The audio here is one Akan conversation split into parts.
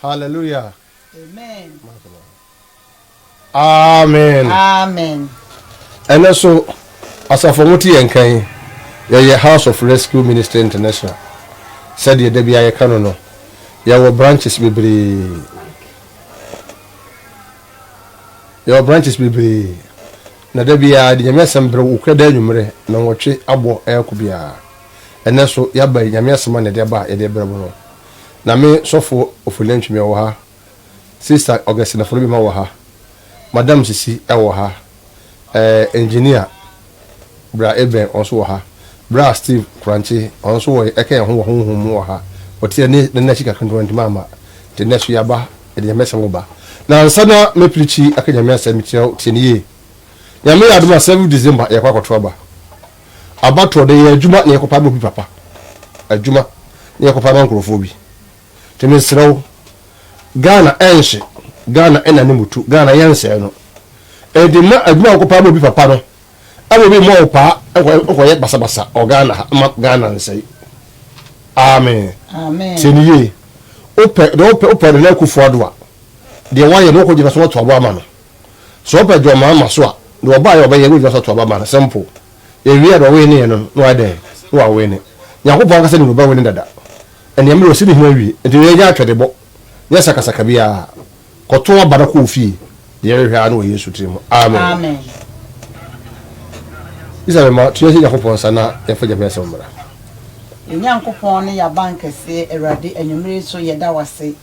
Hallelujah. Amen. Amen. Amen. And also, as a formuti and kind, your House of Rescue Ministry International said the Debia Canono. Your branches will be. Your branches will be. Na Debia, the Yamesambro, Ukredanumre, Nangochi, Abo, Elkubia. And also, Yaba, Yamesaman, and Deba, Edebro. Na me sofo ofulench me wo ha sister Augustine Forobima wo ha madam Sisi e wo ha engineer bra Eben onso wo ha bra Steve Kranchi onso wo eke ho wo ha otie ne na chika kan 20 mama te nesu yaba e de mesa mo ba na nsana me preachi akanya me asem tie nie ya me aduma 7 December ye kwa kotoba abato de ye adwuma ne yekopa bi papa adwuma ne yekopa na nkrofo bi Temisro Ghana enche Ghana ena ni mutu Ghana yense no edima aduma ko pa mo bi papa no abo bi mo pa okoye basabasa o Ghana nsai amen amen teniye ope na kufu adoa de waye no ko jina so to abo ama no so ope jo ma so a de oba ye obaye go jina so to abo ama no simple ye wi ado we ne no no ade no wa we ne yakopon ka se ni oba we ne dada and the mirror sitting here, and the area to the book. Yes, I can sakabia. Kotoa Barako fee. The area I know you should him. Amen. Amen. Is a remark to your hope on Sana and for your vessel. In Yankopon, your bank say a radi and you may so ye that was say.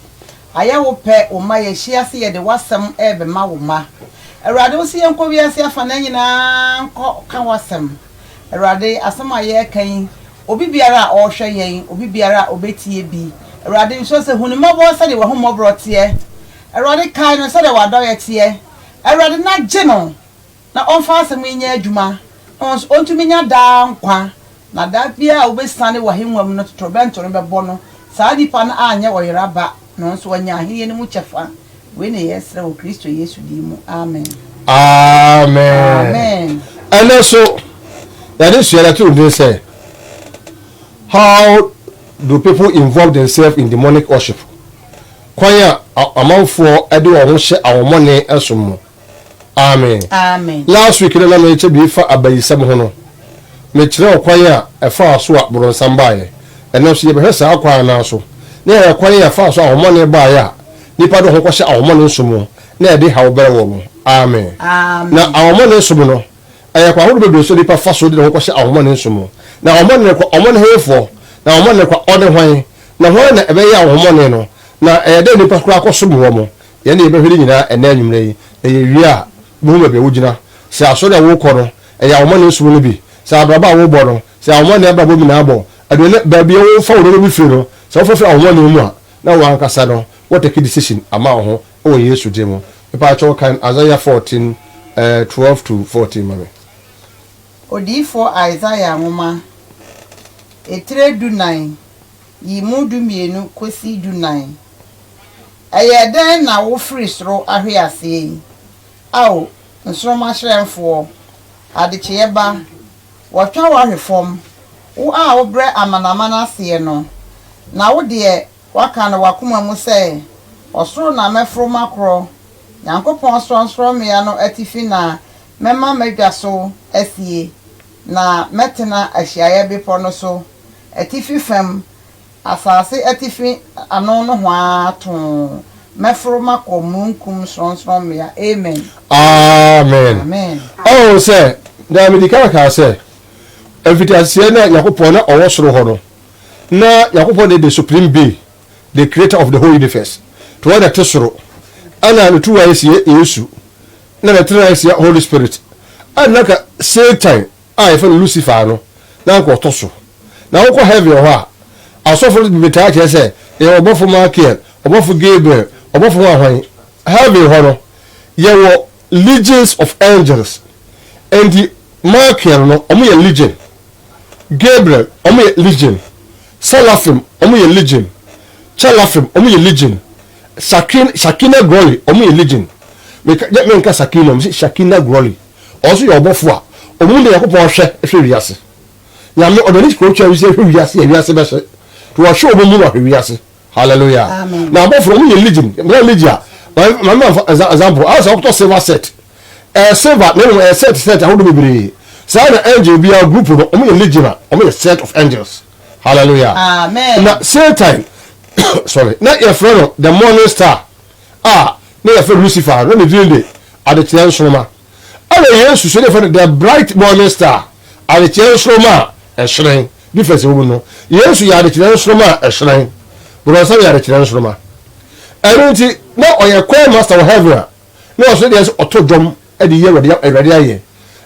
I will pay o my share see the was some ever mauma. A radi see Uncle Viasia Fanana can was some. A radi as some my year came. Obi biara o hwe yen obi biara obetie bi Awurade nso se hunima bo se de wo homo brotie Awurade kai no se de wado yetie Awurade na gye no na onfa asem nya adwuma ontumi nya da nkwa na da bia obesane wo henwam no totobento no bebo no saa dipa na anya wo yeraba no nso wanya ahiye ne mu chefa we ne yesre wo Kristo Yesu di mu amen amen amen and also that is your to say how do people involve themselves in demonic worship? Kwanya amount for edu or share our money and amen. Amen. Last week, na me che bi fa abayisam ho no. Me kire kwanya e fa so a boro sambaye. Eno so ye be hwesa akwa na so. Na ye kwanya fa so our money ba ya. Nipa do ho ko share our money nsomo. Na e de ha obere wo mo. Amen. Amen. Na our money nsomo no. Aye kwa hodo be so nipa fa so de ho ko share our money nsomo. Na omone hefo na omone kwa ode hwan na hwan na ebe ya omone no na ede nipa kura akoso bo mo ye na ebe hwiri nyina ena anwumre yi eye wi a bo me be wugina se aso de wo kọ no ya omone nsumu no bi se abraba wo bo no se omone abraba bi na abo adole ba bi wo fa wo bi firi no se wo fa omone mu a na wo ankasa no what take decision ama ho o Yesu de mo ipa cho kan Isaiah 14 12 to 14 mame Odifo Isaiah ngoma etre du 9 yimudu mienu kosi du 9 ayeden na wo free soro ahwe ase aw nsoro ma hrenfo adecheye ba wotwa wa hwefom wo a wo bre amanamana ase no na wo de waka no wakoma mu se osoro na mefro makro yankopon soro me ya no atifi na mema medwa so asie na metena ahyiaye bepo no so atifi fam asase atifi ano no ho ato mefro makọ munkum sonson me ya amen amen amen oh say da medika ka say everything na yakopon na owo soro ho no na yakopon the supreme being the creator of the whole universe to what that soro ana no tuwa Yesu na na tira esi Holy Spirit ana ka Satan I for Lucifer no na ko toso na wo ko heaven ho a asofo bi beta che say yɛ ɔbɔfo Michael ɔbɔfo Gabriel ɔbɔfo ahwan heaven hɔ no yɛwɔ legions of angels and the Michael no ɔmo yɛ legion Gabriel ɔmo yɛ legion Seraphim ɔmo yɛ legion Cherubim ɔmo yɛ legion Shakina glory ɔmo yɛ legion menka Sakina ɔmo sɛ Shakina glory ɔso yɛ ɔbɔfo a ɔmo de Yakobɔ hwɛ wiase nyame ɔdɔne kuro twa wiase hwɛ wiase wiase bɛhwɛ to wɔhwɛ ɔmo mu na hwɛ wiase hallelujah na abɔfo ɔmo yɛ legion na legion mama example asa ɔkɔtɔ silver set silver na set ahodo bebree saa na angel bi a group no ɔmo yɛ legion a ɔmo yɛ set of angels hallelujah amen na Satan sorry na yɛ frɛ no the morning star na yɛ frɛ Lucifer na ne din de adekyerɛ nsoroma ana Yesu so ne frɛ no the bright morning star adekyerɛ nsoroma a ɛhyerɛn difference wɔ mu no Yesu yɛ adekyerɛ nsoroma a ɛhyerɛn bronsa yɛ adekyerɛ nsoroma ɛno nti na ɔyɛ choir master wɔ heaven a na ɔso deɛ sɛ ɔto dwom de yɛ awurade ayɛ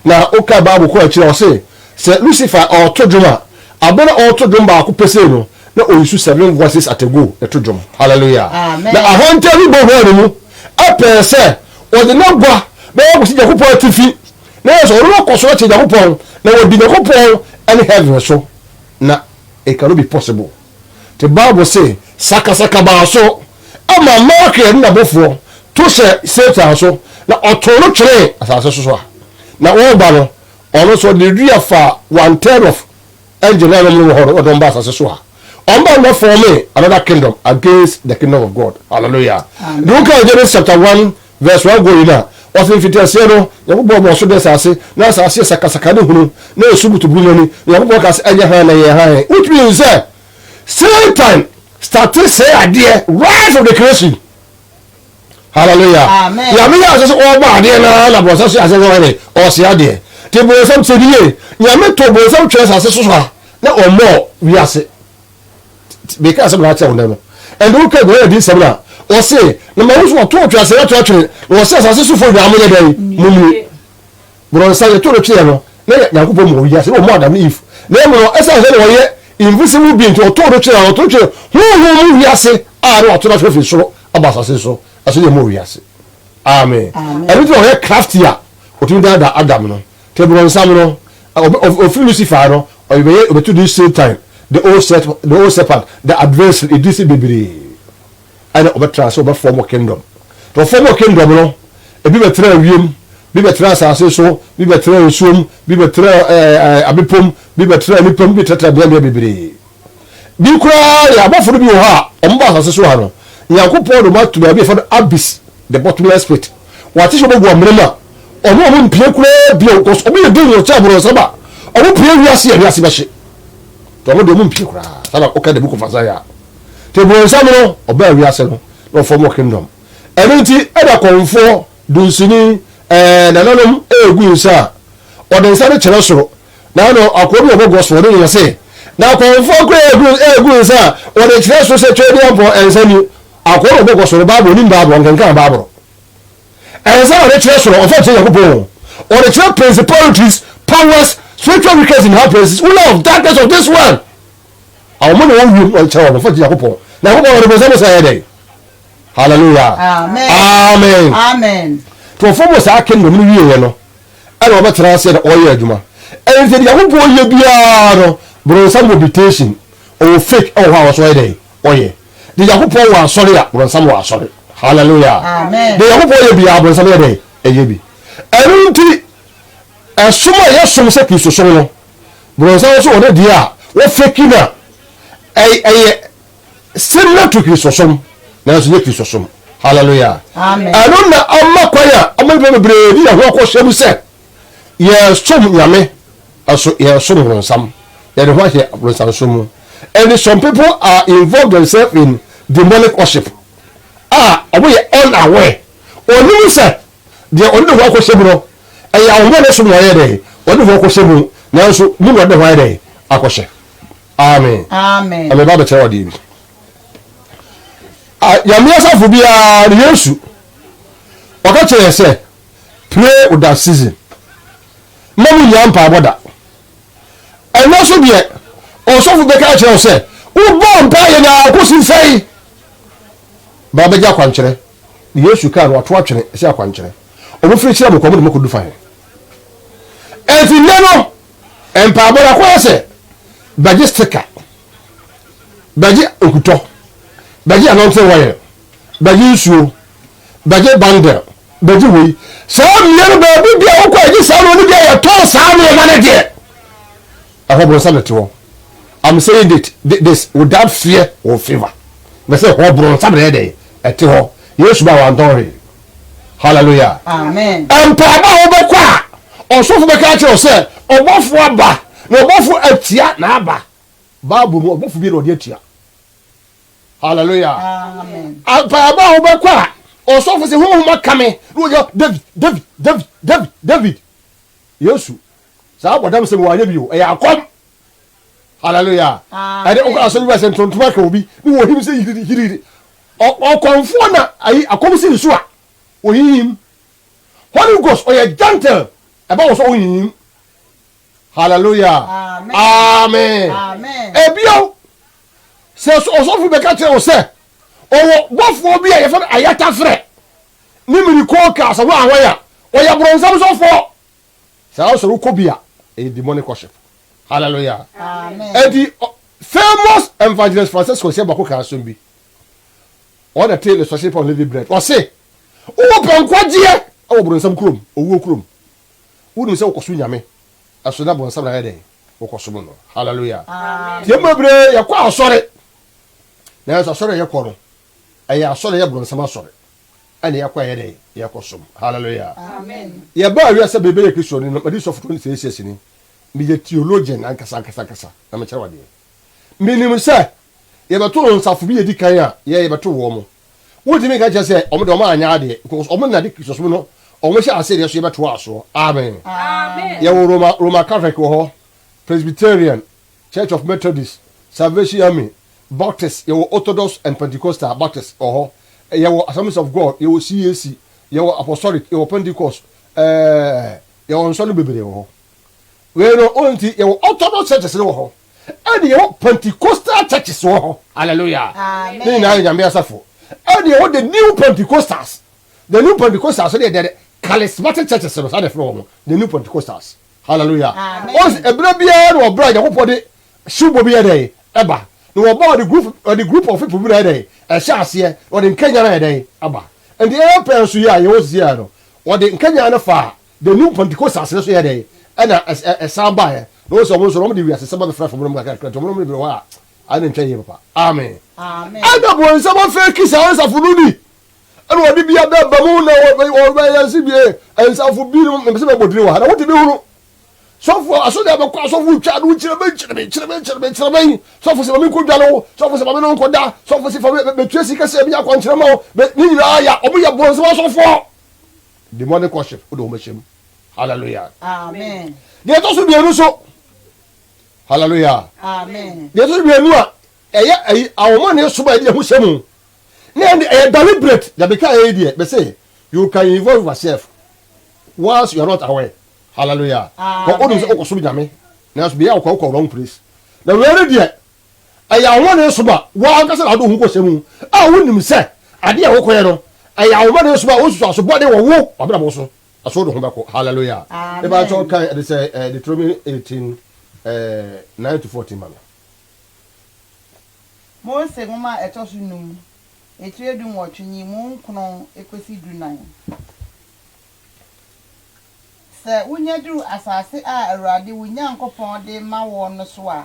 na woka Bible kɔ akyirɛ ɔse sɛ Lucifer ɔto dwom a abɔ na ɔto dwom baako pɛsɛ no na ɔyisu 7 voices at a go ɛto dwom hallelujah na ahɔnta bi bɔ hɔ no mu apɛ sɛ ɔde na gwa bɛyɛ kɔsi Nyankopɔn atifi na yɛ sɛ ɔno kɔ so akyɛ Nyankopɔn na wɔdi Nyankopɔn ne heaven so na it cannot be possible the Bible say sakasaka baa so ama Michael na bɔfoɔ to hyɛ Satan so na ɔtɔn no twere asase so a na wɔba no ɔno so de dua fa 1/3 of angel na no wɔ hɔ ɔdɔm ba asase so a ɔmba no form another kingdom against the kingdom of God hallelujah do ka Genesis chapter 1 verse 1 go in na ɔsɛ mfitiaseɛ no Nyankopɔn bɔ so de asase na asase sakasaka ne hunu na esubutu bu nani Nyankopɔn ka sɛ ɛnyɛ han na yɛ han which means that Satan started say adeɛ right from the creation hallelujah amen nyame yɛ asɛ sɛ ɔba adeɛ na bɔsa so asɛ sɛ ɔne ɔse adeɛ te bɔnsam sɛ die nyame to bɔnsam twɛ asase so a na ɔmmɔ wiase beka asɛm na akyɛ wo no ɛnde wo ka go di sɛm na ɔse na ma wo so ɔto twɛ asɛ to atwere na ɔse asase so fo dwa mo yɛ dɛn mumie bɔnsa yɛ to no twɛ no na Nyankopɔn mo wiase wo mo Adam Eve na mo no ɛsɛ sɛ na ɔyɛ invisible being to ɔto no twɛ hu mu wiase a na ɔto no twɛ fi soro aba asase so aso yɛ mo wiase amen ɛbi to ɔyɛ crafty a ɔtumi da Adam no te bɔnsa mo no ofiri Lucifer no ɔyɛ obetu this same time the old serpent the adversary edisi bebree ana obetra so obe form kingdom to form kingdom no ebi betra wiem bi betra asase so bi betra nsuom bi betra abepom bi betra nipom bi tetra bia bebree bi kura ya abofo bi wo ha omba asase so ha no Nyankopɔn do matu ba bi for abyss the bottomless pit wati so bogu amrema omo mpie kura bi o so obi ye do yo cha bro saba omo pie wiase ya wiase behye to mo de mo mpie kura sala okay the book of Isaiah te bo nsam no oba wiase no no form kingdom enti eda konfo dunsini nananom egu nsa ode nsa ne kyerɛ soro na no akobi obogo so ne yɛ se na konfo ko egu nsa ode kyerɛ so se twedi ampo ensa ni akobi obogo so Bible ni Bible nkenka Bible ensa ode kyerɛ soro ofo kyerɛ Yakobɔ ode kyerɛ principalities powers spiritual wickedness in high places ruler of darkness of this world àwọn mo na wọ́n wí ọ̀kyẹ́ wọn fún Yakobɔ na Yakobɔ wọn bẹ sẹ́mi sẹ́yẹ dẹ̀ hallelujah amen amen to fɔmɔ saa kingdom no wiye no ɛna ɔbɛtena ase na ɔyɛ adwuma ɛnti de Yakobɔ yɛ biara no bronsam meditation ɔwɔ fake ɛwɔ hɔ a wɔsɔ yɛ dɛ ɔyɛ de Yakobɔ wɔ asɔre a bronsam wɔ asɔre hallelujah amen de Yakobɔ yɛ biara bronsam yɛ dɛ ɛyɛ bi ɛno nti ɛsom a yɛsom sɛ Kristo som no bronsam nso wɔ ne deɛ a wɔfake na ɛyɛ similar to Kristo som nanso yɛ Kristo som hallelujah amen ɛno na ama kwaya ama bebree di ho akɔhyɛ mu sɛ yɛ som nyame aso yɛ som bronsam yɛ de ho ahyɛ bronsam so mu and some people are involved themselves in demonic worship ɔmo yɛ unaware ɔnim sɛ deɛ ɔno de ho akɔhyɛ mu no ɛyɛ ahoma ne som na ɔyɛ dɛ ɔno de ho akɔhyɛ mu nanso mu na ɔde ho ayɛ dɛ akɔhyɛ amen amen ɛmɛ ba bɛkyerɛ ɔde bi nyame asafo biara ne Yesu ɔka kyerɛ sɛ pray without season mamu nya mpaabɔ da ɛno so deɛ ɔsɔfo bɛka kyerɛ sɛ Ubon pa ye na kosi sei. Ba be ja kwankyere. Yesu ka no ato atwene se akwankyere. Obo firi kire mo ko du fan. Enti neno empa abora ko se baji sticker. Baji okuto. Baji anonse wire. Baji nsuo. Baji bundle. Baji wi. Sa mienu ba bi bia wo ko aji sa no ni bia ye to sa no ma ne de. Ahobo sa neto. I'm saying this without fear or favor. Me say hobo sa ne de ete ho. Yesu ba wan don re. Hallelujah. Amen. Empa ba wo be kwa. Osofo be ka che say obofo aba na obofo atia na aba. Bible mu obofo bi na odi atia. Hallelujah. Amen. Empa ba wo be kwa. Osofo se hu makame. No yo David. Yesu. Sa bodam se mo anya bi o. E akom. Hallelujah. Ade o ka so bi se ntontoma ka obi. Ni wo him se yiri. O konfo na ayi akom se nsu a. O him. Holy Ghost o ye gentle. Eba wo so o him. Hallelujah. Amen. Amen. Ebio. Se osofo be ka kire o se owo bofo bi a ye fa ayata fre. Ni mini ko ka so wa ya. O ya bronzam so fo. Sa o so ko bia a demonic worship. Hallelujah. Amen. And the famous evangelist Francisco said bako ka so bi. On the tail social on living bread. O say o pon kwaje o bronzam krom, owo krom. Wonu se o koso nyame. Aso na bronzam na yede. O koso no. Hallelujah. Amen. Tie mabre ya kwa asore. Na ya asore ya koro. Aya asore ya bronzam asore. Ani ya kwa yede ya koso. Hallelujah. Amen. Ya ba wi asa bebe Kristo ni no madi sofo ni sese ni. Mi je theologian ankasa. Na me kire wade. Minim se ye beto nsafo bi edi kan a ye beto wo mo. Wo di me ka je se omo de omo anya ade because omo na de Kristo so no omo hye ase de so ye beto aso. Amen. Amen. Ye wo Roma Catholic wo ho, Presbyterian, Church of Methodist, Salvation Army, Baptist, ye wo Orthodox and Pentecostal Baptist ho. Ye wo Assemblies of God, ye wo CAC, ye wo Apostolic, ye wo Pentecost, ye wo nsolo bebere wo. We no onti ye wo Orthodox churches wo ho. And ye wo Pentecostal churches wo ho. Hallelujah. Amen. Ni na nyame asafo. And ye wo the new Pentecostals. The new Pentecostals so they charismatic churches no say from the new Pentecostals. Hallelujah. Amen. Once ebra bia no bra yakopɔ de shubo bia dey eba. No about the group of people bia dey e hye ase or the Kenya na dey aba. And the air parents here you was here no. Or the Kenya na fa the new Pentecostals so here dey and a samba no so mo de wi ase samba fra from mo ka to mo be wa ana ntwa ye papa. Amen. Amen. Ada bo samba fake kisa onsa fununi. And what did be a bad bamoon or by CBA and South of Bean and Mr. Bodriwa? What did you so for? I saw them across of which I would children, so for some Kudalo, so for some Koda, so for some Jessica Sabia Contramo, but Nina, Obi Bones was for demonic worship, Udomashim. Hallelujah. Amen. There also be a Russo. Hallelujah. Amen. There also be a new. Our money is so by the Hushamu. Deliberate that become idea. But say you can involve yourself once you are not aware. Hallelujah. For all those okoso nyame. Na so be ya okọ wrong place. Na we ready there. Aya won na so ba wa ankasa na do hu ko semu. Ah wonim se ade a wo koye no. Aya won na so ba wo so so bode wo wo abra bo so. Aso do hu ba ko. Hallelujah. Amen. E ba so kan they say Deuteronomy 18 9 to 14 man. Mo se ngoma etosu num. Etire du nwotwenyi mu nkono ekosi du nan. Se wunya du asase a Awurade wunyankopon de ma wo no so a.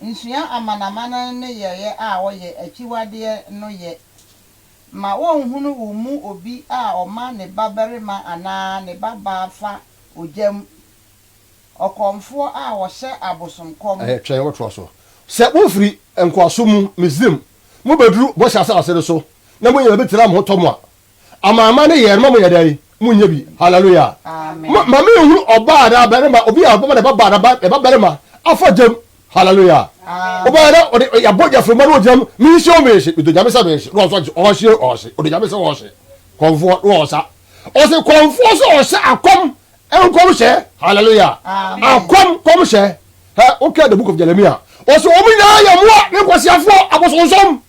Nsua amanamana ne yeye a wo ye achiwade no ye. Ma wo nhunu wo mu obi a oma ne babarima ana ne baba fa ogyam. Okomfo a wo hye abosomkom. Twen wo to so. Se wo firi enkoaso mu Misrim. Mo bedru bo sha ase so na mo nya betira mo to mo a amama ne ye mo ye dai mo nya bi. Hallelujah. Amen. Ma me hu oba da barema obi a oba da baba da ba barema afa jam. Hallelujah. Oba da o ya boja from mo jam mi show me shi do jam sa me shi ro so o shi o do jam sa o shi konfo ro sa o se konfo so o sa akom en kom she. Hallelujah. Amen. Akom kom she. Ha okay the book of Jeremiah ɔsɛ wɔn nyinaa yɛ mmoa ne nkwasiafoɔ abosonsom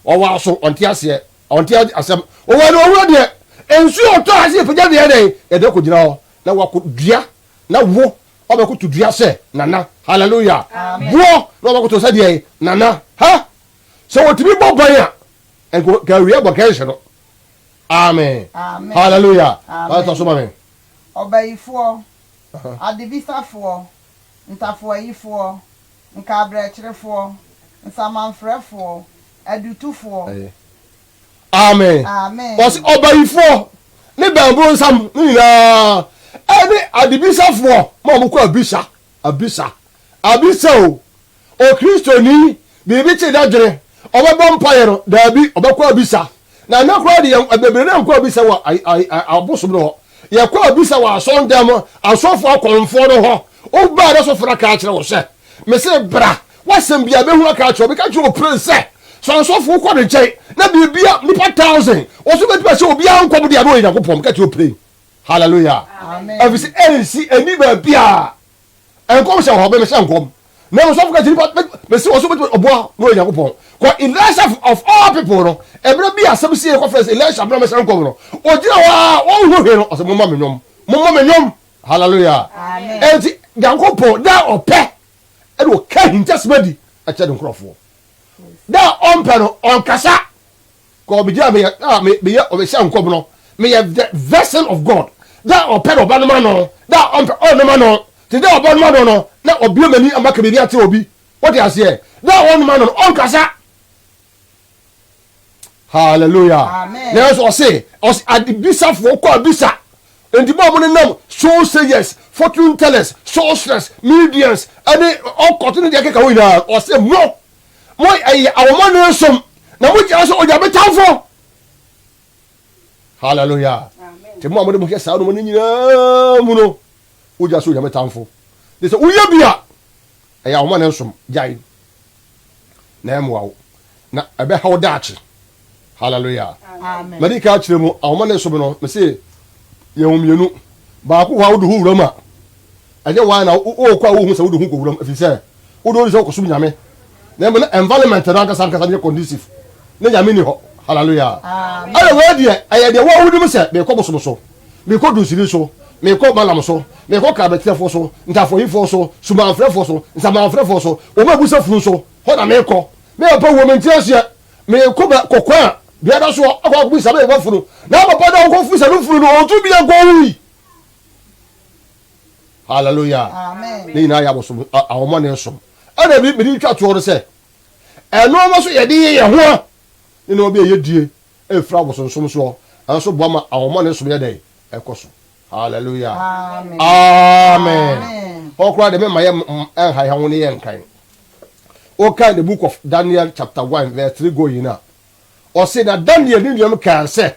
ɔwɔ aso ɔnte aseɛ ɔnte asɛm ɔwɔ ne ɔwura deɛ nsuo ɔtɔ ase pagya deɛ dɛ yɛde kɔ gyina hɔ na wakɔ dua na wo ɔbɛkɔ to dua sɛ nana hallelujah boɔ na ɔbɛkɔ to sɛ deɛ nana ha sɛ wɔtumi bɔ ban a nkawia bɔ kɛnhyɛ no amen hallelujah ɔtɔ so ma me ɔbayifoɔ adebisafoɔ ntafoayifoɔ nkabrɛkyerɛfoɔ nsamanfrɛfoɔ adutufoɔ amen wɔsi ɔbayifoɔ ne bɛnboro nsam ne nyinaa ɛne adebisafoɔ ma ɔmo kɔ abisa o okristoni biribi kye dadwene ɔbɛbɔ mpaeɛ no daabi ɔbɛkɔ abisa na anakora de yɛn bebree na nkɔ abisa wɔ abosom no hɔ yɛkɔ abisa wɔ asɔndɛm asɔfoɔ akɔnfoɔ no hɔ ɔbaa dɛ sɔfo na kaa kyerɛ wɔ sɛ mese bra wasɛm bia bɛhu aka kyerɛ ɔbɛka kyerɛ ɔpere sɛ sɔnsɔfoɔ kɔ ne nkyɛn na biribia nipa 1000 ɔso bɛtumi sɛ obiara nkɔm de ade ɔyɛ nyankopɔn ka kyerɛ ɔpere hallelujah ɛfiri sɛ ɛnsi ani baabi a ɛnkɔm hyɛ hɔ bɛmɛhyɛ nkɔm na ɔsɔfo ka kyerɛ nipa mese ɔso bɛtumi ɔboa na ɔyɛ nyankopɔn kɔ Elisha of all people no ɛberɛ bi asɛm sie kɔfrɛ sɛ Elisha bra mɛhyɛ nkɔm no ɔgyina hɔ a ɔnhu hwee no ɔsɛ momma me nnwom hallelujah ɛnti nyankopɔn da ɔpɛ ɛde ɔka hintasɛm adi akyɛ de nkurɔfoɔ da ɔmpɛ no ɔnkasa kɔ ɔbɛgyina meyɛ ɔbɛhyɛ nkɔm no meyɛ the vessel of God da ɔpɛ no ɔba noma no da ɔmpɛ ɔnoma no te da ɔba noma no na ɔbio m'ani amaka biribi ate obi wote aseɛ da ɔnoma no ɔnkasa hallelujah na ɛsɛ ɔse adebisafoɔ kɔ abisa nti bɔ ɔmo ne nam soothsayers fortune tellers sorcerers mediums ɛne ɔkɔto ne deɛ keka hɔ nyinaa ɔse mo ɛyɛ awoma ne nsom na mo gyina sɛ ɔgya betamfo hallelujah nti mo a mode mo hwɛ saa no mo ne nyinaa mu no wogya sɛ ɔgya betamfo de sɛ woyɛ bi a ɛyɛ awoma ne nsom gyae na ɛmoa wo na ɛbɛha wo daakye hallelujah mɛde ka kyerɛ mu awoma ne nsom no mese yɛwɔ mmienu baako hɔ a wode ho wuram a ɛnyɛ waa na wokɔ a wohu sɛ wode ho kɔ wuram ɛfiri sɛ wode wode sɛ wokɔsom nyame na mmɛ no environment no ankasa nyɛ conducive ne nyame ni hɔ hallelujah ɛyɛ wei deɛ ɛyɛ deɛ woawodim sɛ meekɔ bosom so meekɔ donsiri so meekɔ malam so meekɔ krabetrɛfoɔ so ntafoyifoɔ so sumanfrɛfoɔ so nsamanfrɛfoɔ so ɔma abusa funu so hɔ na meekɔ meɛpɛ wɔ menti aseɛ meekɔ kɔkɔ a biada so akɔ bisa meekɔ funu na papa da wokɔ fisa no funu no ɔtu bia nkɔ wui hallelujah ne nyinaa yɛ abosom awoma ne nsom ɛna bi mede twa toɔ no sɛ ɛnoɔma so yɛde yɛ ho a ne na ɔbi ɛyɛ die ɛfira abosonsom soɔ ɛnso boa ma awoma ne nsom yɛ dɛ ɛkɔ so hallelujah amen ɔkora de mema yɛ ɛnhaeha ho ne yɛ nkan wokan the book of Daniel chapter 1 verse 3 going a ɔse na Daniel ne nuam kaa sɛ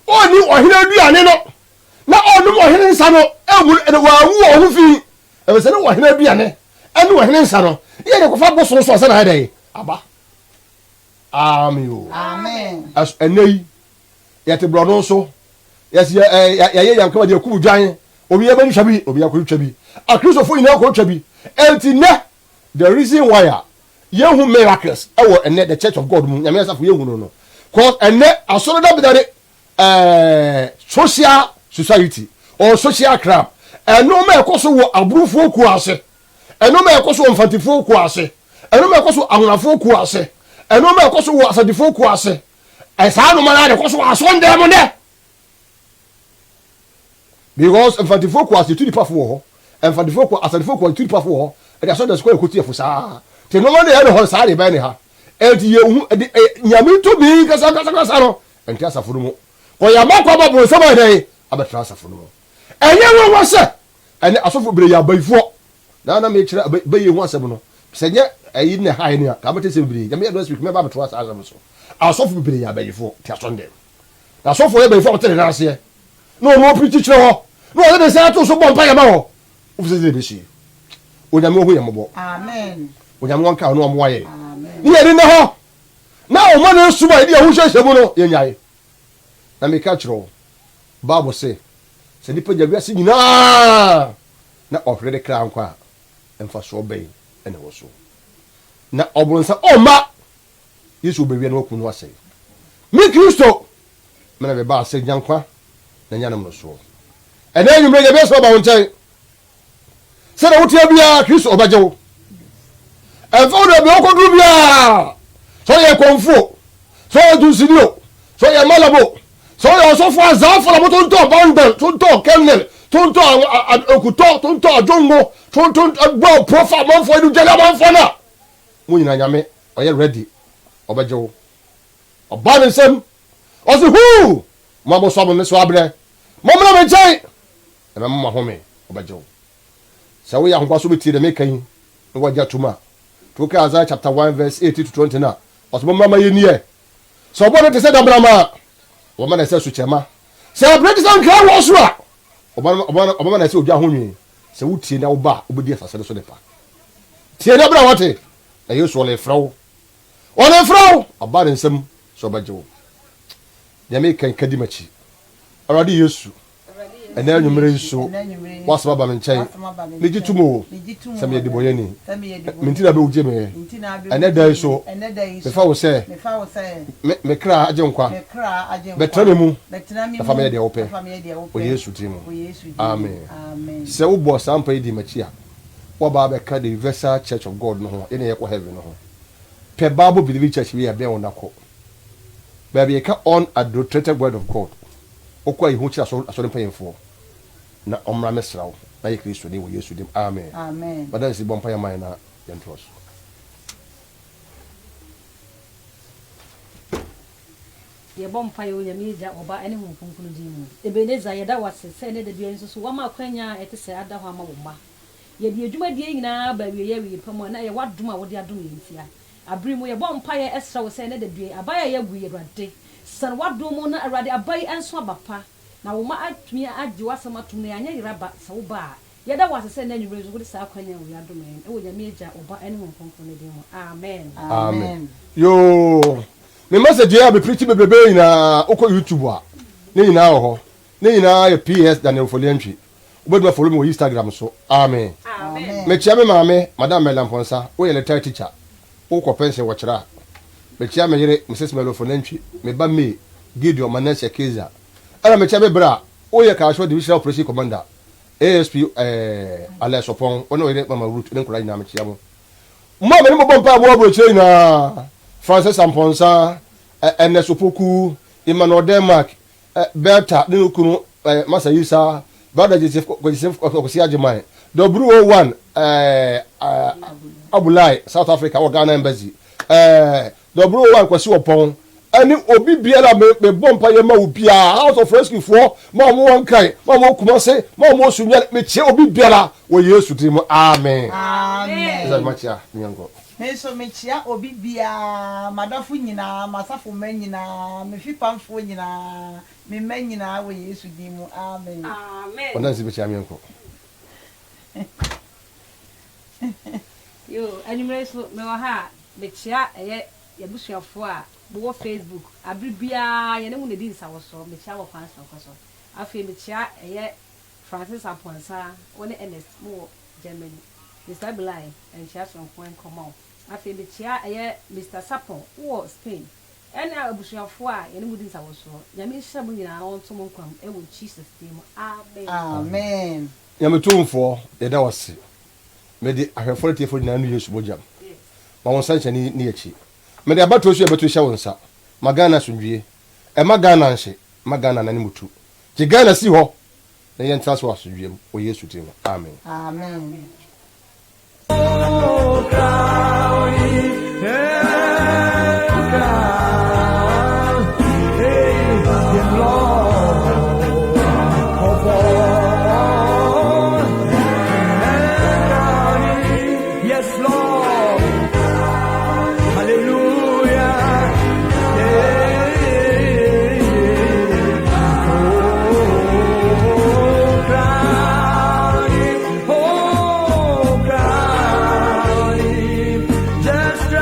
ɔni ɔhene aduane no na ɔnom ɔhene nsa no ɛmu ɛde wawu ɔho fi ɛbɛsɛ ne ɔhene aduane ɛne ɔhene nsa no yɛ de kɔfa boso so ɔsɛ na ɛdɛ aba amen ɛnɛ yi yɛte borɔno nso yɛyɛ yankama deɛ kum dwan obi yɛ bɛni twa bi obi akɔri twa bi akristofo nyinaa akɔri twa bi ɛnti nɛ the reason why a yɛhu miracles ɛwɔ ɛnɛ the church of God mu nyame asafo yɛhu no cause ɛnɛ asɔre da bidare social society or social crime ɛnoma ɛkɔ so wɔ aburufoɔ kuo ase ɛnoma ɛkɔ so wɔ mfantifoɔ kuo ase ɛnoma ɛkɔ so ahonafoɔ kuo ase ɛnoma ɛkɔ so wɔ asadifoɔ kuo ase ɛsaa noma na ɛkɔ so wɔ asɔndɛm mu dɛ because mfantifoɔ kuo ase tu nipa fo wɔ hɔ mfantifoɔ kuo asadifoɔ kuo tu nipa fo wɔ hɔ ɛde asɔndɛm sɛ kɔ ɛkɔ tiɛfo saa te noma de yɛ ne hɔ saa de bɛn ne ha ɛnti yɛhu ɛde nyame to bi kasa no ɛnti asafo no mu ɔyama kɔ ba bɔ nsɛm ɛdɛ abɛtra asafo no mu ɛnyɛ wɔn wɔ sɛ ɛne asɔfo bere yɛ abayifoɔ na me kyerɛ bɛyɛ ho asɛm no sɛ nyɛ ɛyi ne ha ne a ka bɛte sɛ bere nyame yɛ do speak mɛba bɛtra asafo so asɔfo bere yɛ abayifoɔ ti asɔndɛ asɔfo yɛ abayifoɔ ɔtɛ ne naseɛ na ɔno ɔpiri kyerɛ hɔ na ɔde ne sɛ ato so bɔ mpa yɛ ma hɔ ofisɛ sɛ bɛhyie onyame ho yɛ mɔbɔ amen onyame wɔn ka no ɔmo ayɛ ne yɛ ne hɔ na ɔmo ne suma yɛ ho hyehyɛ mu no yɛ nyae na me ka kyerɛ Bible say sɛ nipa gya wiase nyinaa na ɔhwere de kra nkwa a ɛmfa so ɔbɛn ɛna wɔ so na obronsa oma yesu obewie na okunu ase me Kristo mena be ba ase nyankwa na nyanam no so ena enwumre ye be so ba wonten se na wotia bia Kristo obajewo efo na be okodu bia so ye konfo so ye dusidio so ye malabo so ye osofo azafo la moto nto bundle tonto kennel tonto okuto tonto ajongo tonto gbo profa manfo edu jela manfo na mo nyina nyame oye ready obajewo oba ne nsem osi hu mo bo so mo ne so abre mo mna me chai e mo home obajewo sa we ya ho so beti de mekan no wagya tuma to ka Isaiah chapter 1 verse 18 to 20 na oso mo mama ye nie so obo ne te se da brama wo ma na se su chema se abre te san kra wo so a obo na se ogya ho nwi se wutie na wo ba obedi asase so de pa tie na bra wote na yesu ole frawo oba ne nsem so obajewo ya me kan kadi machi awade yesu ena anwumre so wasaba ba me nkyai legitumo sam ye diboyeni mintina be uje me ena dai so me fa wo se me kra ajenkwa betrame mu na fa me de ope o yesu timo amen se wo bo sampa di machi a wo ba be ka the universal church of god no ho ene ye ko heaven no ho pe Bible believe church we be on nako baby e ka unadulterated word of god okwa ihu chi aso mpanyefo na omra mesrawo na ye Kristo ni wo Yesu dim amen amen badan si bompa ya mai na yentros ye bompa yo ya meja oba ene hu kunkunu dimu Ebeneza ye da wase se ne de dua nso so wa ma kwanya ete se ada ho ama wo ma ye de adwuma die nyina ba wie ye pamo na ye wadom a wo de adom ye ntia abrimu ye bompa ye esra wo se ne de dua abaya ye gu ye rade san wadom na arade abai enso abapa na wo ma atumi agi wasama tum na anya yiraba sa wo ba ye da wase se na nwure so sa kwanya wo ya dom e wo ya meja oba ene hu kunkunu dimu amen amen yo me message ya be preach bebebe ina oko YouTube a ne ina ho ne ina ya PS Daniel Foliantwi obeduma follow me on Instagram so amen amen me chia me mama madam Melamponsa wo ye letter teacher wo ko pense wo kira me chia me yire Mrs Melofoliantwi me ba me Gideon Manase Keza ara me chia me bra wo ye ka show division operation commander ASP Ale Sopon ono yire mama root ne nkura ina me chia mo me mo bompa bo bo chire na Francis Amponsa Enesopoku Emmanuel Denmark Berta Ninukunu Masa Yisa Brother Joseph Kosiajimai W01 Abulai South Africa or Ghana Embassy W01 Kwasi Opon ani obi biara me bompa ye ma obia House of Rescue for ma mo wankai ma mo kumase ma mo sunya me che obi biara wo Yesu timo amen amen za machia nyango meso mechia obi bia madafu nyina masafo manyina mefipamfo nyina me manyina wo Yesu dimu amen amen ona si bechia mienko yo anyway so me wa ha mechia eye yabusuafo a bo Facebook abribia ye ne hu ne di nsawoso mechia wo kwansa kwaso afi mechia eye Francis Aponsa one NS mo Germany Mr. Blay and Chason Point come afi mechia eye Mr. Sapon wo Spain ena abusuafo a ye ne hu di nsawoso nyame hia mo nyina on to mo kwam e wo Jesus name amen amen yametumfo yeda wase mede ahwefo tie fo nyina no Yesu bojam ma won sanche ni yachi mede abato so yabato hia wonsa magana sundwie e magana nche magana na ni mutu je Ghana si ho na yen transfer asundwie o Yesu tim amen amen Just